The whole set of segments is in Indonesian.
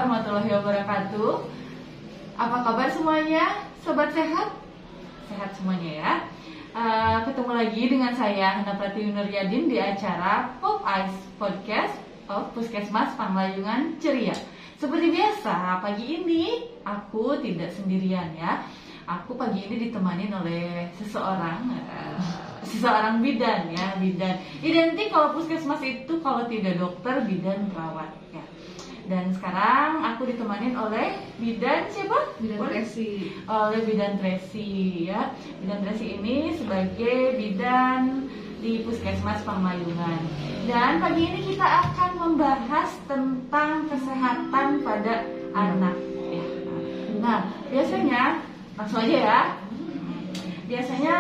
warahmatullahi wabarakatuh. Apa kabar semuanya? Sobat sehat? Sehat semuanya ya. Ketemu lagi dengan saya Hana Pratiwi Nuryadin di acara Pop Ice Podcast of Puskesmas Panglayungan Ceria. Seperti biasa, pagi ini aku tidak sendirian ya. Aku pagi ini ditemani oleh seseorang bidan ya, bidan. Identik kalau puskesmas itu kalau tidak dokter, bidan perawat ya. Dan sekarang aku ditemani oleh bidan siapa? Bidan Tracy. Oleh bidan Tracy ya. Bidan Tracy ini sebagai bidan di Puskesmas Panglayungan. Dan pagi ini kita akan membahas tentang kesehatan pada anak ya. Nah, biasanya langsung aja ya. Biasanya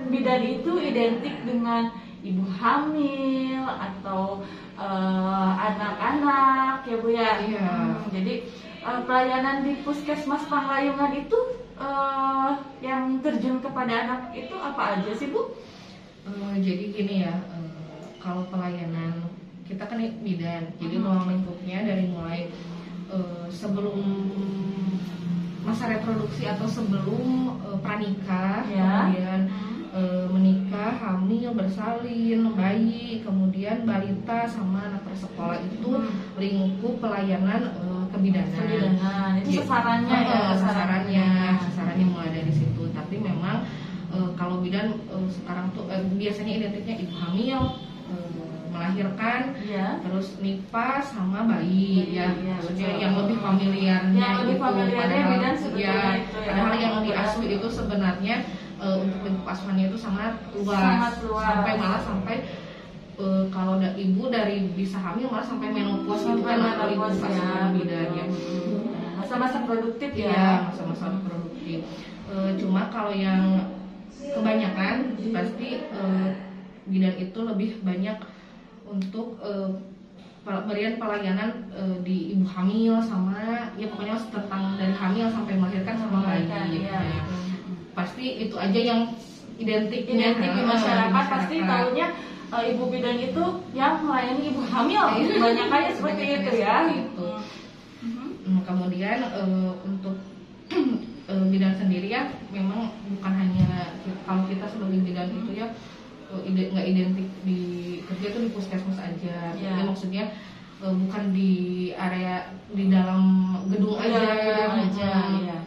bidan itu identik dengan ibu hamil atau anak-anak ya Bu ya. Iya. Jadi pelayanan di Puskesmas Panglayungan itu yang terjun kepada anak itu apa aja sih Bu? Jadi gini ya, kalau pelayanan kita kan bidan, jadi ruang lingkupnya dari mulai sebelum masa reproduksi atau sebelum pranikah, Ya. kemudian menikah, hamil, bersalin, bayi, kemudian balita sama anak prasekolah itu lingkup pelayanan kebidanan. Kebidanan itu sasarannya ya, sasarannya mulai dari situ. Tapi memang kalau bidan sekarang tuh biasanya identiknya ibu hamil, melahirkan, ya. terus nipah sama bayi ya, betul. yang lebih familiarnya Yang lebih familiarnya bidan sebetulnya itu ya. Padahal yang diasuh itu sebenarnya untuk lingkup asuhannya itu sangat luas. sampai kalau ibu dari bisa hamil malah sampai menopause itu kan lingkup asuhan bidan ya. Masa-masa produktif ya. Iya, masa-masa produktif. Cuma kalau yang kebanyakan pasti bidan itu lebih banyak untuk pemberian pelayanan di ibu hamil sama ya pokoknya tentang dari hamil sampai melahirkan sama bayi. Ya. Pasti itu aja yang identik di masyarakat pasti tahunya ibu bidan itu yang melayani ibu hamil. Kebanyakannya seperti itu ya. Kemudian untuk bidan sendiri ya memang bukan hanya kalau kita sebagai bidan itu ya nggak identik di kerja itu di puskesmas aja. Ya. Jadi maksudnya bukan di area di dalam gedung aja. Ya.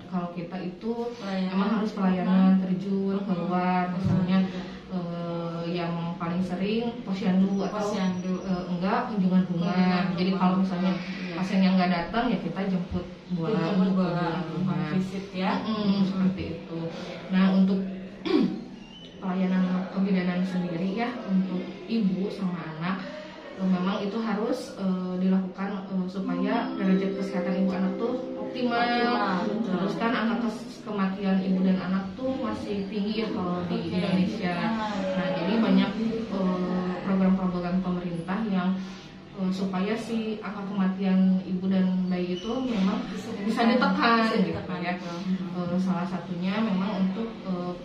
Kalau kita itu memang harus pelayanan terjun keluar, misalnya yang paling sering posyandu atau enggak kunjungan bunga. Jadi kalau misalnya pasien yang nggak datang ya kita jemput bola visit ya. Seperti itu. Nah untuk pelayanan kebidanan sendiri ya untuk ibu sama anak memang itu harus dilakukan supaya derajat kesehatan ibu anak tuh optimal. Terus kan angka kematian ibu dan anak tuh masih tinggi ya kalau di Indonesia. Nah jadi banyak program-program pemerintah yang supaya si angka kematian ibu dan bayi itu memang bisa ditekan gitu ya. Salah satunya memang untuk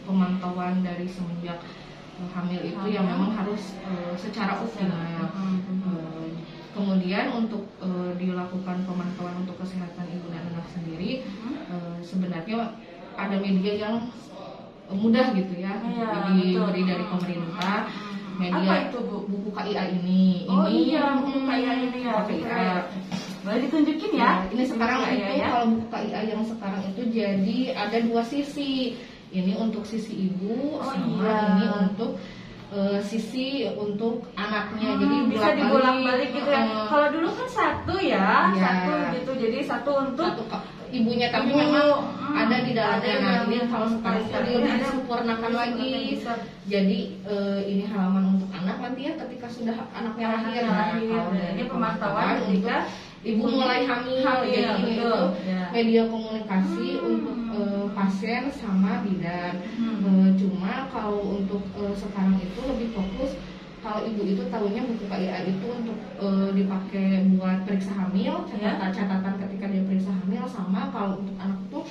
pemantauan dari semenjak hamil itu yang memang harus secara optimal. Kemudian untuk dilakukan pemantauan untuk kesehatan ibu dan anak sendiri, sebenarnya ada media yang mudah gitu ya, diberi dari pemerintah. Media apa itu Bu? Buku KIA ini. Buku KIA ini ya. KIA. Boleh ditunjukin ya? Ini sekarang KIA, itu kalau buku KIA yang sekarang itu jadi ada dua sisi. Ini untuk sisi ibu ini untuk sisi untuk anaknya. Jadi bisa dibolak-balik gitu ya. Kalau dulu kan satu gitu. Jadi satu untuk ibunya, tapi memang ada di dalamnya. Nah ini kalau sekarang lebih disempurnakan lagi. Jadi ini halaman untuk anak nanti ya ketika sudah anaknya lahir. Ini pemantauan ketika ibu mulai hamil. Jadi ini itu media komunikasi untuk pasien sama bidan. Cuma kalau untuk sekarang itu lebih fokus. Kalau ibu itu tahunya buku KIA itu untuk dipakai buat periksa hamil, catatan ketika dia periksa hamil, sama kalau untuk anak tuh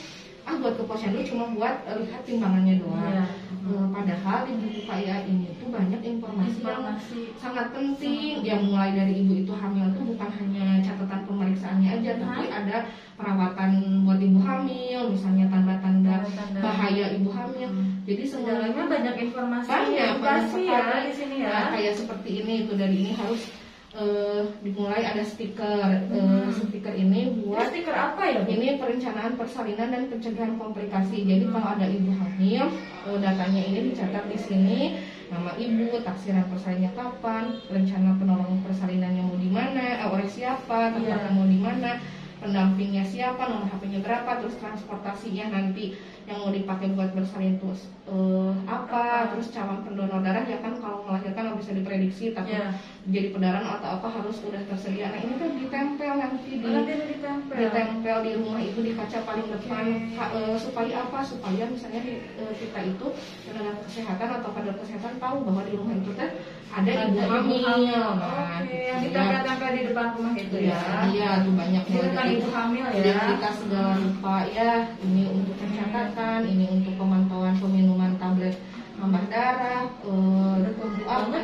buat ke posyandu cuma buat lihat timbangannya doang. Iya. Padahal di buku KIA ini tuh banyak informasi yang sangat penting. Yang mulai dari ibu itu hamil tuh bukan hanya catatan pemeriksaannya aja, tapi ada perawatan buat ibu hamil, misalnya tanda-tanda bahaya ibu hamil. Jadi sebenarnya banyak informasi, banyak ya di sini ya. Nah, kayak seperti ini itu dari ini harus dimulai ada stiker. Stiker ini buat stiker apa ya? Ini perencanaan persalinan dan pencegahan komplikasi. Jadi kalau ada ibu hamil, datanya ini dicatat di sini, nama ibu, taksiran persalinannya kapan, rencana penolong persalinannya mau di mana, oleh siapa, tempatnya mau di mana, pendampingnya siapa, nomor HP-nya berapa, terus transportasinya nanti yang mau dipakai buat bersalin itu apa, terus calon pendonor darah ya kan kalau melahirkan nggak bisa diprediksi, tapi jadi pendarahan atau apa harus udah tersedia. Nah ini kan ditempel nanti ditempel di rumah itu di kaca paling depan. Supaya apa? Supaya misalnya kita itu tenaga kesehatan atau kader kesehatan tahu bahwa di rumah itu ada ibu hamil. Yang ditempel-tempel di depan rumah itu ya. Iya tuh banyak banget. Ibu hamil ya. Identitas segala rupa ya. Ini untuk pencatatan, ini untuk pemantauan peminuman tablet tambah darah.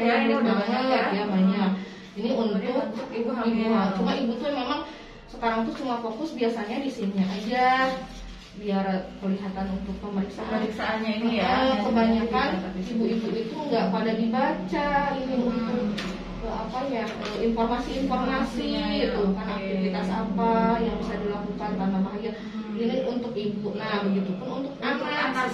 Banyak. Ini untuk ibu hamil. Cuma ibu tuh memang sekarang tuh cuma fokus biasanya di sini aja biar kelihatan untuk pemeriksaannya ini ya. Kebanyakan ibu-ibu itu nggak pada dibaca ini untuk informasi itu kan aktivitas apa yang bisa dilakukan tanpa bahaya. Ini untuk ibu. Nah, begitupun untuk anak.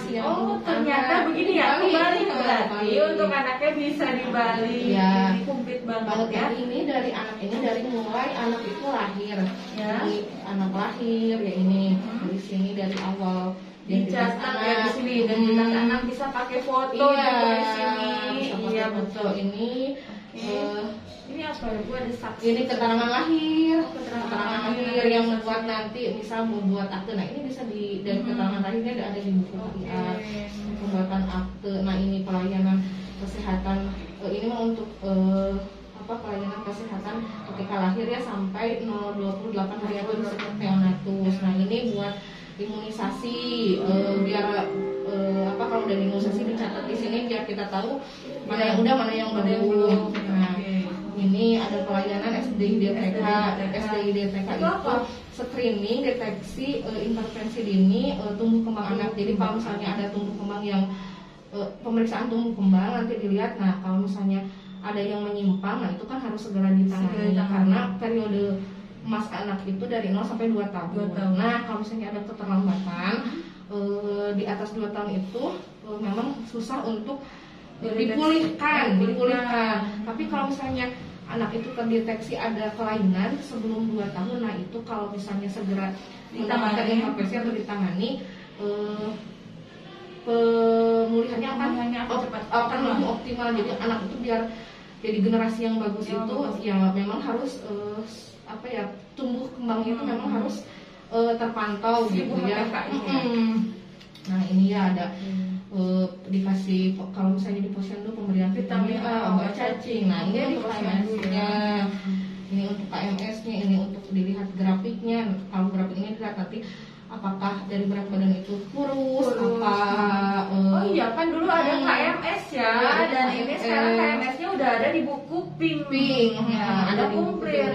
Ternyata begini ya. Kembali berarti untuk anaknya bisa di Bali. Ya. Komplit banget ya. Ini dari anak ini dari mulai anak itu lahir. Ya. Jadi anak lahir ya ini dari sini dari awal dicatat ya di sini dan anak bisa pakai foto juga di sini. Iya betul ini. Ini apa ya? Gue ada saksi. Ini keterangan lahir yang membuat nanti misal membuat akte. Nah ini bisa dari keterangan lahirnya ada di buku KIA. Pembuatan akte. Nah ini pelayanan kesehatan. Ini mah untuk pelayanan kesehatan ketika lahir ya sampai 028 hari atau disebut neonatus. Nah ini buat imunisasi biar kalau udah imunisasi dicatat di sini biar kita tahu mana yang udah mana yang belum. Nah ini ada pelayanan SDIDTK. SDIDTK itu screening deteksi intervensi dini tumbuh kembang anak. Jadi kalau misalnya ada tumbuh kembang yang pemeriksaan tumbuh kembang nanti dilihat. Nah kalau misalnya ada yang menyimpang, nah itu kan harus segera ditangani karena periode emas anak itu dari 0 sampai 2 tahun. Nah kalau misalnya ada keterlambatan di atas 2 tahun itu memang susah untuk dipulihkan. Tapi kalau misalnya anak itu terdeteksi ada kelainan sebelum 2 tahun, nah itu kalau misalnya segera ditangani intervensi atau ditangani, pemulihannya akan lebih optimal. Jadi anak itu biar jadi generasi yang bagus itu ya memang harus tumbuh kembangnya itu memang harus terpantau gitu ya. Nah ini ya ada dikasih kalau misalnya di posyandu pemberian vitamin A, obat cacing. Nah ini untuk KMS-nya, ini untuk KMS-nya, ini untuk dilihat grafiknya. Kalau grafik ini dilihat nanti apakah dari berat badan itu kurus oh iya kan dulu ada KMS ya, dan ini sekarang KMS-nya udah ada di buku pink ada komplit.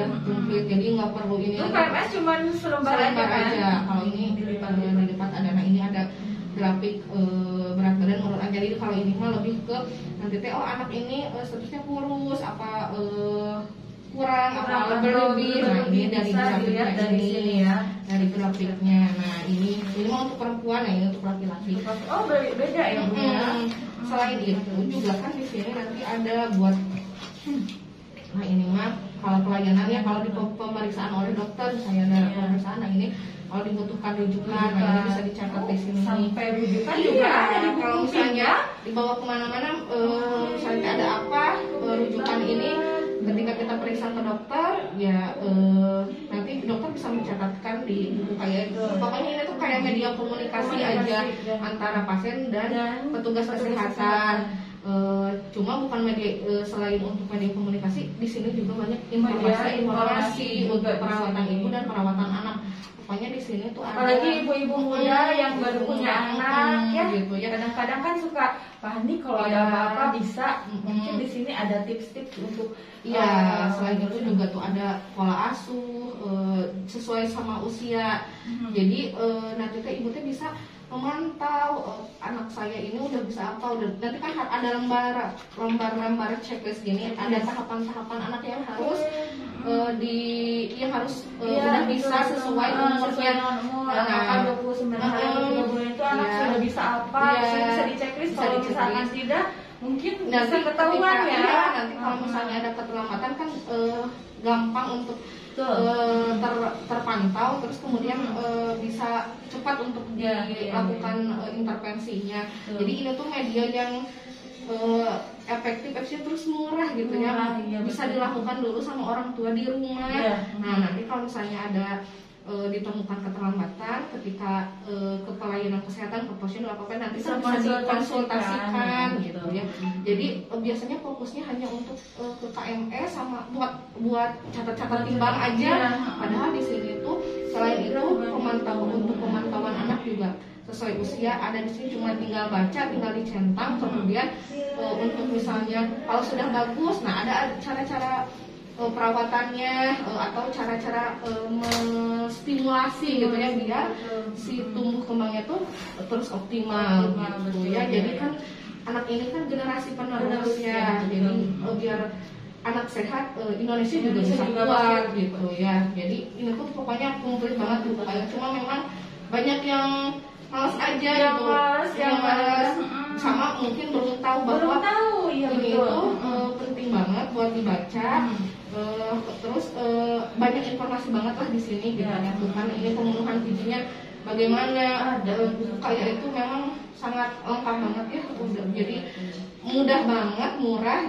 Jadi nggak perlu ini. Itu KMS cuma selembar aja. Kalau ini dilipat ada. Nah ini ada grafik berat badan menurut aja. Jadi kalau ini mah lebih ke nanti anak ini statusnya kurus apa kurang apa berlebih. Nah ini dari grafiknya dari sini ya, dari grafiknya. Nah ini mah untuk perempuan, nah ini untuk laki-laki. Oh beda ya Bu ya. Selain itu juga kan di sini nanti ada buat nah ini mah kalau pelayanannya kalau di pemeriksaan oleh dokter misalnya ada pemeriksaan. Nah ini kalau dibutuhkan rujukan, nah ini bisa dicatat di sini. Sampai rujukan juga ada di buku. Kalau misalnya dibawa kemana-mana, misalnya ada apa rujukan ini, ketika kita periksa ke dokter, ya nanti dokter bisa mencatatkan di buku kayak itu. Pokoknya ini tuh kayak media komunikasi aja antara pasien dan petugas kesehatan. Cuma bukan media, selain untuk media komunikasi, di sini juga banyak informasi untuk perawatan ibu dan perawatan anak. Pokoknya di sini tuh apalagi ibu-ibu muda yang baru punya anak ya, gitu ya. Kadang-kadang kan suka, Pak Andi kalau ada apa-apa bisa, mungkin di sini ada tips-tips untuk selain itu juga tuh ada pola asuh sesuai sama usia. Jadi nanti teh ibu teh bisa memantau anak saya ini udah bisa apa, nanti kan ada lembar checklist gini, ada tahapan-tahapan anak yang harus udah bisa sesuai umurnya. Nah, 29 hari 3 bulan itu anak sudah bisa apa, bisa di checklist. Kalau misalkan tidak, mungkin nanti bisa ketahuan nanti kalau misalnya ada keterlambatan kan gampang untuk terpantau, terus kemudian bisa cepat untuk dilakukan intervensinya. Jadi ini tuh media yang efektif terus murah gitu ya. Bisa dilakukan dulu sama orang tua di rumah. Nah, nanti kalau misalnya ada ditemukan keterlambatan ketika ke pelayanan kesehatan, ke posyandu apa nanti bisa dikonsultasikan gitu ya. Jadi biasanya fokusnya hanya untuk ke KMS sama buat catat-catat timbang aja. Padahal di sini tuh selain itu pemantauan anak juga sesuai usia ada di sini, cuma tinggal baca, tinggal dicentang. Kemudian untuk misalnya kalau sudah bagus, nah ada cara-cara perawatannya atau cara-cara menstimulasi gitu ya, biar si tumbuh kembangnya tuh terus optimal gitu ya. Jadi kan anak ini kan generasi penerus ya, jadi biar anak sehat Indonesia juga bisa kuat gitu ya. Jadi ini tuh pokoknya komplit banget gitu. Cuma memang banyak yang malas aja gitu, yang malas sama mungkin belum tahu bahwa ini itu penting banget buat dibaca. Terus banyak informasi banget lah di sini gitu ya. Bukan ini pemenuhan gizinya bagaimana, kayak itu memang sangat lengkap banget ya. Jadi mudah banget, murah,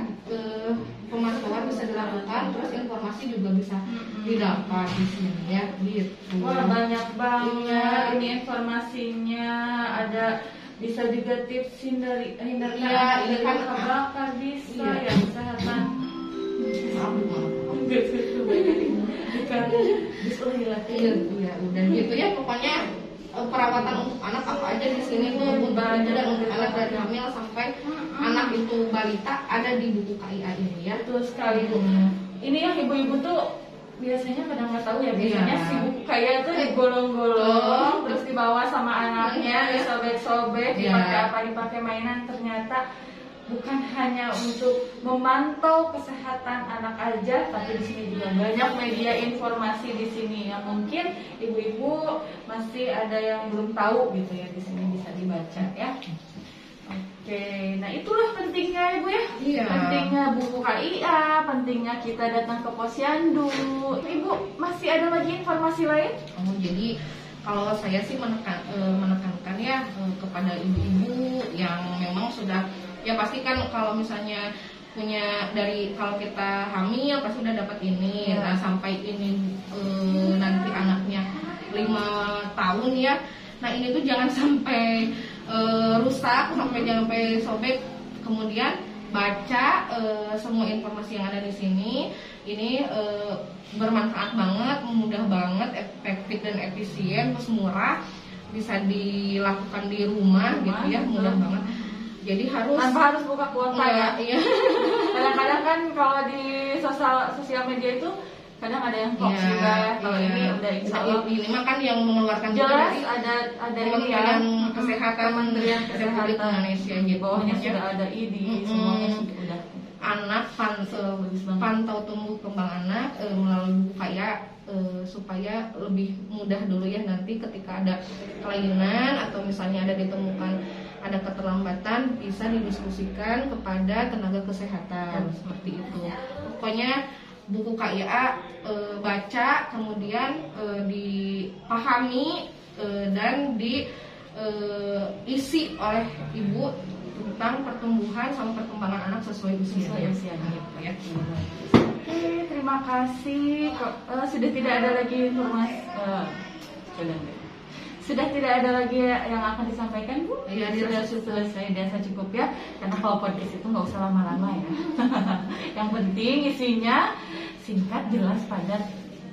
pemantauan bisa dilakukan, terus informasi juga bisa didapat di sini ya gitu. Wah, banyak banget ini informasinya. Ada bisa juga tips hindarkan ini kan kebakar bisa ya, kesehatan. Iya, udah gitu ya. Pokoknya perawatan untuk anak apa aja di sini tuh untuk dan untuk anak dari hamil sampai anak itu balita ada di buku KIA ini ya. Betul sekali Bu. Ini yang ibu-ibu tuh biasanya kadang nggak tahu ya, biasanya si buku KIA itu digolong-golong terus dibawa sama anaknya, disobek-sobek, dipakai mainan. Ternyata bukan hanya untuk memantau kesehatan anak aja, tapi di sini juga banyak media informasi di sini yang mungkin ibu-ibu masih ada yang belum tahu gitu ya, di sini bisa dibaca ya. Oke, nah itulah pentingnya Ibu ya. Pentingnya buku KIA, pentingnya kita datang ke posyandu. Ibu masih ada lagi informasi lain? Jadi kalau saya sih menekankan ya kepada ibu-ibu yang memang sudah, ya pasti kan kalau misalnya punya dari kalau kita hamil pasti udah dapat ini. Nah sampai ini nanti anaknya 5 tahun ya. Nah ini tuh jangan sampai rusak, jangan sampai sobek. Kemudian baca semua informasi yang ada di sini. Ini bermanfaat banget, mudah banget, efektif dan efisien, terus murah, bisa dilakukan di rumah gitu ya, mudah banget. Jadi tanpa harus buka kuota ya. Iya. Kadang-kadang kan kalau di sosial media itu kadang ada yang hoax juga ya. Kalau ini udah insya Allah. Ini mah kan yang mengeluarkan jelas ada Kementerian Kesehatan Kementerian Kesehatan Indonesia. Di bawahnya sudah ada ID, semuanya sudah. Anak pantau tumbuh kembang anak melalui buku KIA supaya lebih mudah dulu ya, nanti ketika ada kelainan atau misalnya ada ditemukan ada keterlambatan bisa didiskusikan kepada tenaga kesehatan seperti itu. Pokoknya buku KIA baca, kemudian dipahami dan diisi oleh ibu tentang pertumbuhan sama perkembangan anak sesuai usianya ya. Oke, terima kasih. Sudah tidak ada lagi informasi. Sudah tidak ada lagi yang akan disampaikan, Bu? Iya, sudah selesai, dirasa cukup ya. Karena kalau podcast itu nggak usah lama-lama ya. Yang penting isinya singkat, jelas, padat,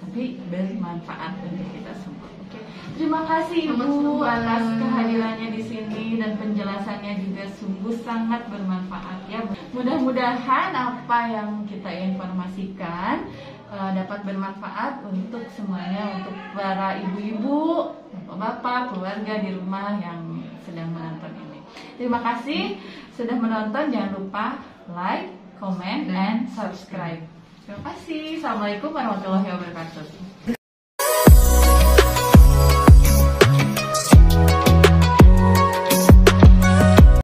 tapi bermanfaat untuk kita semua. Oke. Terima kasih Ibu atas kehadirannya di sini dan penjelasannya juga sungguh sangat bermanfaat ya. Mudah-mudahan apa yang kita informasikan dapat bermanfaat untuk semuanya, untuk para ibu-ibu, bapak-bapak, keluarga di rumah yang sedang menonton ini. Terima kasih sudah menonton. Jangan lupa like, comment, and subscribe. Terima kasih. Assalamualaikum warahmatullahi wabarakatuh.